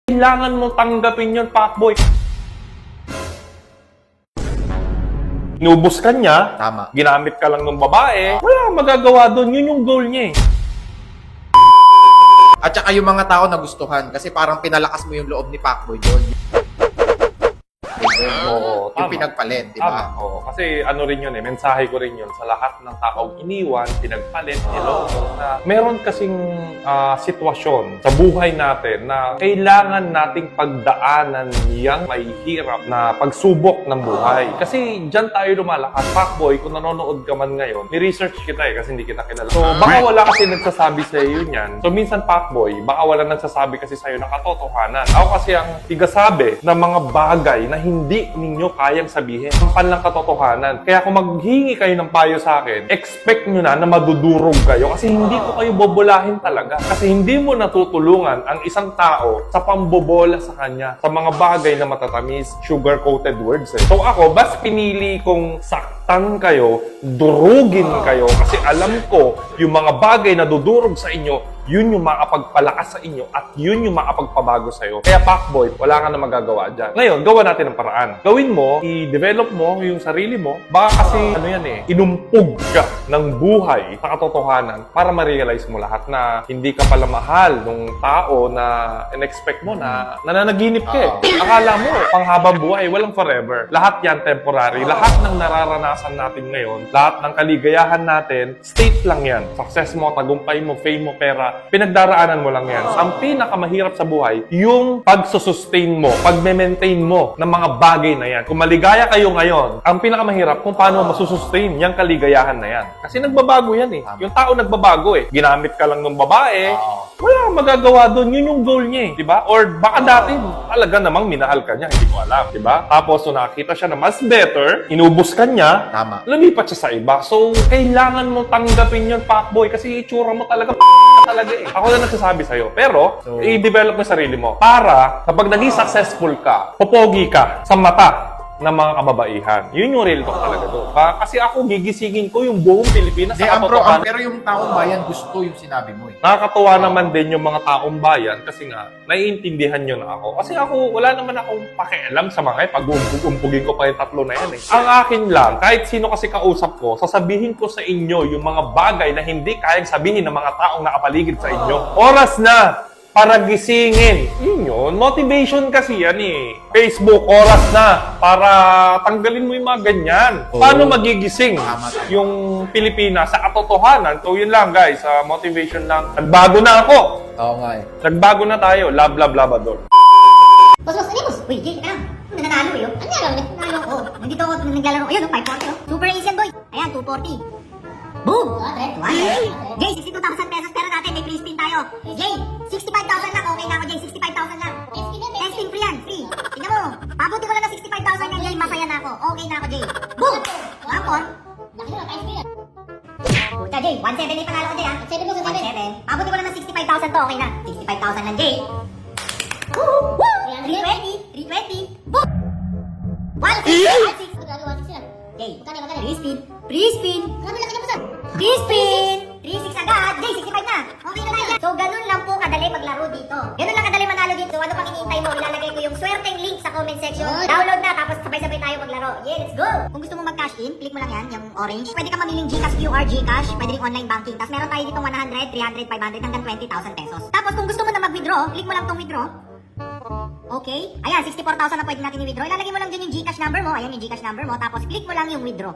Kailangan mo tanggapin yun, fuckboy. Inubos ka niya, Tama. ginamit ka lang ng babae, wala kang magagawa doon. Yun yung goal niya eh. At saka yung mga tao nagustuhan kasi parang pinalakas mo yung loob ni Pacboy doon. Oo, Yung tama. pinagpalit, di ba? Tama, oo. Kasi ano rin yun eh, mensahe ko rin yun sa lahat ng taong iniwan, pinagpalit, na meron kasing sitwasyon sa buhay natin na kailangan nating pagdaanan niyang may hirap na pagsubok ng buhay. Kasi dyan tayo lumalakas. Fuckboy, kung nanonood ka man ngayon, ni-research kita eh kasi hindi kita kilala. So baka wala kasi nagsasabi sa iyo yan. So minsan fuckboy, baka wala nagsasabi kasi sa iyo ng katotohanan. Ako kasi ang tigasabi ng mga bagay na hindi ninyo kayang sabihin. Ang lang katotohanan. Kaya kung maghingi kayo ng payo sa akin, expect nyo na madudurog kayo kasi hindi ko kayo bobolahin talaga. Kasi hindi mo natutulungan ang isang tao sa pambobola sa kanya sa mga bagay na matatamis, sugar-coated words eh. So ako, bas pinili kong saktan kayo, durugin kayo kasi alam ko yung mga bagay na dudurog sa inyo, yun yung makapagpalakas sa inyo at yun yung makapagpabago sa'yo. Kaya fuckboy, wala ka na magagawa dyan. Ngayon, gawa natin ng paraan. Gawin mo, i-develop mo yung sarili mo. Baka kasi, inumpog ka ng buhay sa katotohanan para ma-realize mo lahat na hindi ka pala mahal ng tao na in-expect mo na nananaginip ka eh. Akala mo, panghabang buhay, walang forever. Lahat yan temporary. Lahat ng nararanasan natin ngayon, lahat ng kaligayahan natin, state lang yan. Success mo, tagumpay mo, fame mo, pera, pinagdaraanan mo lang yan. Ang pinakamahirap sa buhay, yung pagsusustain mo, pag-maintain mo ng mga bagay na yan. Kung maligaya kayo ngayon, ang pinakamahirap kung paano masusustain yung kaligayahan na yan. Kasi nagbabago yan eh. Yung tao nagbabago eh. Ginamit ka lang ng babae, wala kang magagawa doon. Yun yung goal niya eh. Diba? Or baka dati, talaga namang minahal ka niya. Hindi ko alam. Diba? Tapos, so nakita siya na mas better, inubos ka niya, Tama. lumipat siya sa iba. So, kailangan mo tanggapin yun, fuckboy, kasi itsura mo talaga talaga eh. Ako na nagsasabi sa'yo. Pero, i-develop mo sarili mo para kapag naging successful ka, popogi ka sa mata ng mga kababaihan. Yun yung real talk talaga doon. Kasi ako, gigisingin ko yung buong Pilipinas sa katotohanan. Pero yung taong bayan gusto yung sinabi mo eh. Nakakatuwa naman din yung mga taong bayan kasi nga, naiintindihan nyo na ako. Kasi ako, wala naman akong pakialam sa mga pag-umpugin ko pa yung tatlo na yan eh. Ang akin lang, kahit sino kasi kausap ko, sasabihin ko sa inyo yung mga bagay na hindi kayang sabihin ng mga taong nakapaligid sa inyo. Oras na para gisingin. Yun. Motivation kasi yan eh. Facebook, oras na para tanggalin mo yung mga ganyan. Paano magigising yung Pilipinas sa katotohanan? So yun lang guys, motivation lang. Nagbago na ako. Oo nga eh. Nagbago na tayo. Love, love, labador. Boss, ano boss? Uy, Jay, teka lang. Nananalo eh, oh. Ano nga lang? Nananalo ko. Nandito ako, naglalaro. Ayun, 540, oh. Super easy yan, boy. Ayan, 240. Boom! 200. Jay, 62,000 pesos. Pero natin, may free spin tayo. Jay, 65,000 lang. Okay na ako, Jay. 65,000 lang. Testing free yan. Free. Tingnan mo. Pabuti ko lang na 65,000 yan, Jay. Masaya na ako. Okay na ako, Jay. Boom! Ampon. Puta, Jay. 1.7 na yung panalo ko, Jay, ha? 1.7. Pabuti ko lang ng 65,000 to. Okay na. 65,000 lang, Jay. Woo! 320. 320. Boom! 1.6. Jay, free spin. Free spin. Free spin. 3.6 agad. Jay, 65 na. Okay na yan. So, ganun lang po kadali maglaro dito. Ganun lang kadali manalo dito. So, ano pang hinihintay mo? Ilalagay ko yung swerteng link sa comment section. Download na, tapos sabay-sabay tayo maglaro. Yeah, let's go! Kung gusto mo mag-cash in, click mo lang yan, yung orange. Pwede ka mamiling GCash, QR, GCash. Pwede rin online banking. Tapos meron tayo dito 100, 300, 500, hanggang 20,000 pesos. Tapos kung gusto mo na mag-withdraw, click mo lang tong withdraw. Okay? Ayan, 64,000 na pwede natin i-withdraw. Ilalagay mo lang dyan yung GCash number mo. Ayan yung GCash number mo. Tapos click mo lang yung withdraw.